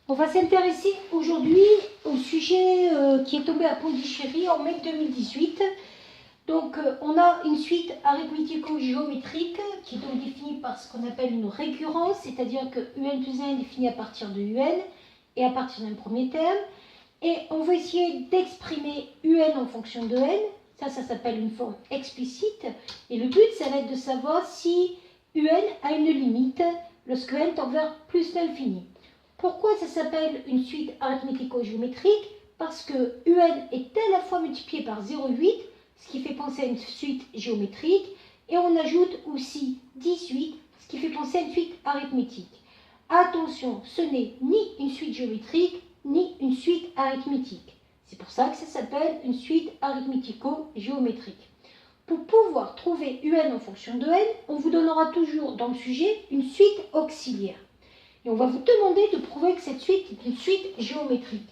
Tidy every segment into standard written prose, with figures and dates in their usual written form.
On va s'intéresser aujourd'hui au sujet qui est tombé à Pondichéry en mai 2018. Donc, on a une suite arithmético-géométrique qui est donc définie par ce qu'on appelle une récurrence, c'est-à-dire que un plus 1 est défini à partir de un et à partir d'un premier terme. Et on va essayer d'exprimer un en fonction de n. Ça s'appelle une forme explicite. Et le but, ça va être de savoir si un a une limite lorsque n tend vers plus l'infini. Pourquoi ça s'appelle une suite arithmético-géométrique? Parce que un est à la fois multiplié par 0,8, ce qui fait penser à une suite géométrique, et on ajoute aussi 18, ce qui fait penser à une suite arithmétique. Attention, ce n'est ni une suite géométrique, ni une suite arithmétique. C'est pour ça que ça s'appelle une suite arithmético-géométrique. Pour pouvoir trouver un en fonction de n, on vous donnera toujours dans le sujet une suite auxiliaire. Et on va vous demander de prouver que cette suite est une suite géométrique.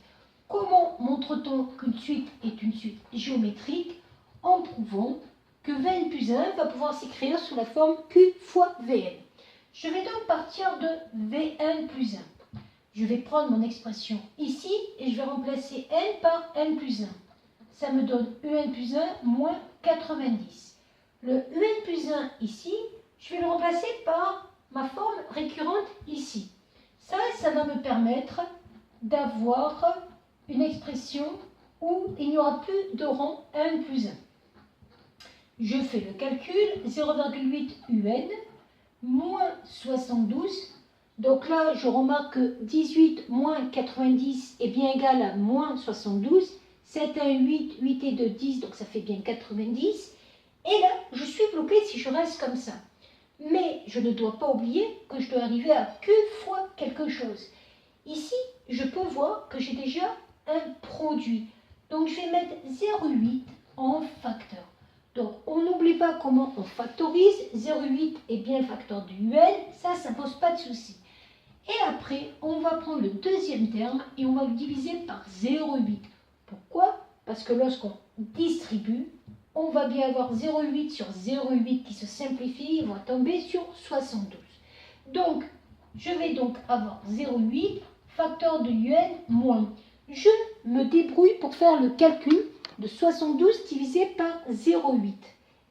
Comment montre-t-on qu'une suite est une suite géométrique? En prouvant que Vn plus 1 va pouvoir s'écrire sous la forme Q fois Vn. Je vais donc partir de Vn plus 1. Je vais prendre mon expression ici et je vais remplacer n par n plus 1. Ça me donne un plus 1 moins 90. Le un plus 1 ici, je vais le remplacer par ma forme récurrente ici. Ça va me permettre d'avoir une expression où il n'y aura plus de rang 1 plus 1. Je fais le calcul, 0,8 un moins 72. Donc là, je remarque que 18 moins 90 est bien égal à moins 72. 7, 1, 8, 8 et 2, 10, donc ça fait bien 90. Et là, je suis bloqué si je reste comme ça. Mais je ne dois pas oublier que je dois arriver à Q fois quelque chose. Ici, je peux voir que j'ai déjà un produit. Donc, je vais mettre 0,8 en facteur. Donc, on n'oublie pas comment on factorise. 0,8 est bien facteur de un. Ça ne pose pas de souci. Et après, on va prendre le deuxième terme et on va le diviser par 0,8. Pourquoi? Parce que lorsqu'on distribue, on va bien avoir 0,8 sur 0,8 qui se simplifie, on va tomber sur 72. Donc, je vais donc avoir 0,8 facteur de un moins. Je me débrouille pour faire le calcul de 72 divisé par 0,8.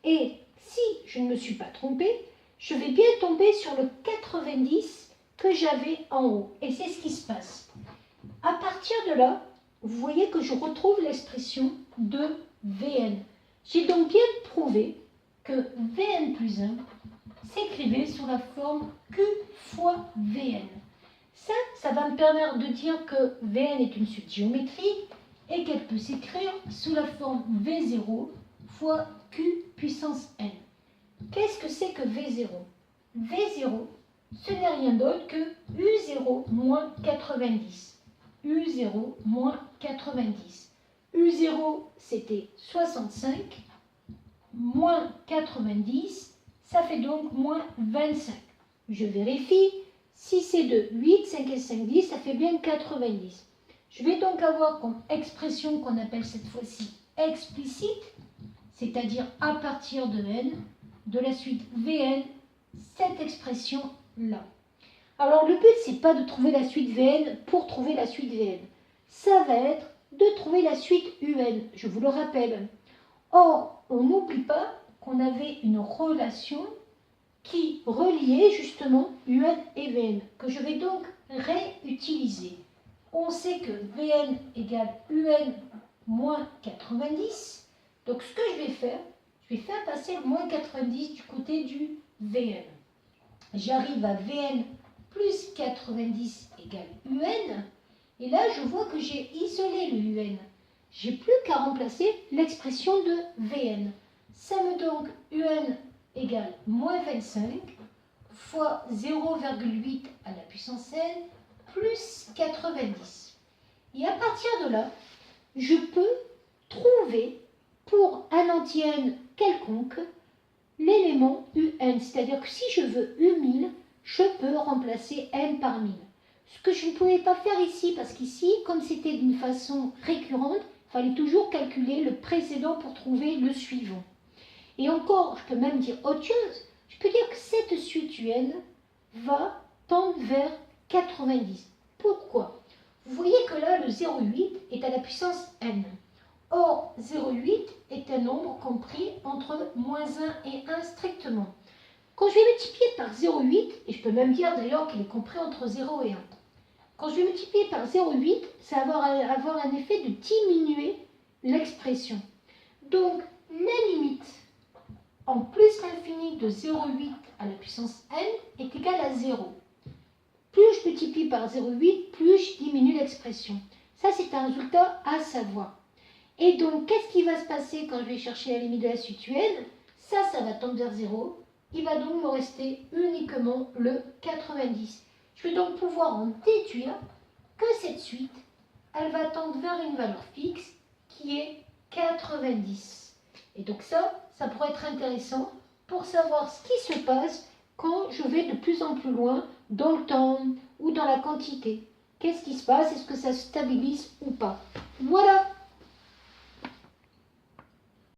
Et si je ne me suis pas trompée, je vais bien tomber sur le 90 que j'avais en haut. Et c'est ce qui se passe. À partir de là, vous voyez que je retrouve l'expression de Vn. J'ai donc bien prouvé que Vn plus 1 s'écrivait sous la forme Q fois Vn. Ça va me permettre de dire que Vn est une suite géométrique et qu'elle peut s'écrire sous la forme V0 fois Q puissance n. Qu'est-ce que c'est que V0? V0, ce n'est rien d'autre que U0 moins 90. U0 moins 90. U0, c'était 65, moins 90, ça fait donc moins 25. Je vérifie, si c'est de 8, 5 et 5, 10, ça fait bien 90. Je vais donc avoir comme expression qu'on appelle cette fois-ci explicite, c'est-à-dire à partir de n, de la suite Vn, cette expression-là. Alors le but, c'est pas de trouver la suite Vn pour trouver la suite Vn. Ça va être de trouver la suite un, je vous le rappelle. Or, on n'oublie pas qu'on avait une relation qui reliait justement un et Vn, que je vais donc réutiliser. On sait que Vn égale un moins 90. Donc ce que je vais faire passer le moins 90 du côté du Vn. J'arrive à Vn plus 90 égale un. Et là, je vois que j'ai isolé le un. J'ai plus qu'à remplacer l'expression de Vn. Ça me donne un égale moins 25 fois 0,8 à la puissance n plus 90. Et à partir de là, je peux trouver pour un entier quelconque l'élément un. C'est-à-dire que si je veux 1000, je peux remplacer n par 1000. Ce que je ne pouvais pas faire ici, parce qu'ici, comme c'était d'une façon récurrente, il fallait toujours calculer le précédent pour trouver le suivant. Et encore, je peux même dire autre chose. Je peux dire que cette suite un va tendre vers 90. Pourquoi? Vous voyez que là, le 0,8 est à la puissance n. Or, 0,8 est un nombre compris entre moins 1 et 1 strictement. Quand je vais multiplier par 0,8, et je peux même dire d'ailleurs qu'il est compris entre 0 et 1, quand je vais multiplier par 0,8, ça va avoir un effet de diminuer l'expression. Donc, la limite en plus l'infini de 0,8 à la puissance n est égale à 0. Plus je multiplie par 0,8, plus je diminue l'expression. Ça, c'est un résultat à savoir. Et donc, qu'est-ce qui va se passer quand je vais chercher la limite de la suite un? Ça va tendre vers 0. Il va donc me rester uniquement le 90. Je vais donc pouvoir en déduire que cette suite, elle va tendre vers une valeur fixe qui est 90. Et donc ça pourrait être intéressant pour savoir ce qui se passe quand je vais de plus en plus loin dans le temps ou dans la quantité. Qu'est-ce qui se passe? Est-ce que ça se stabilise ou pas? Voilà.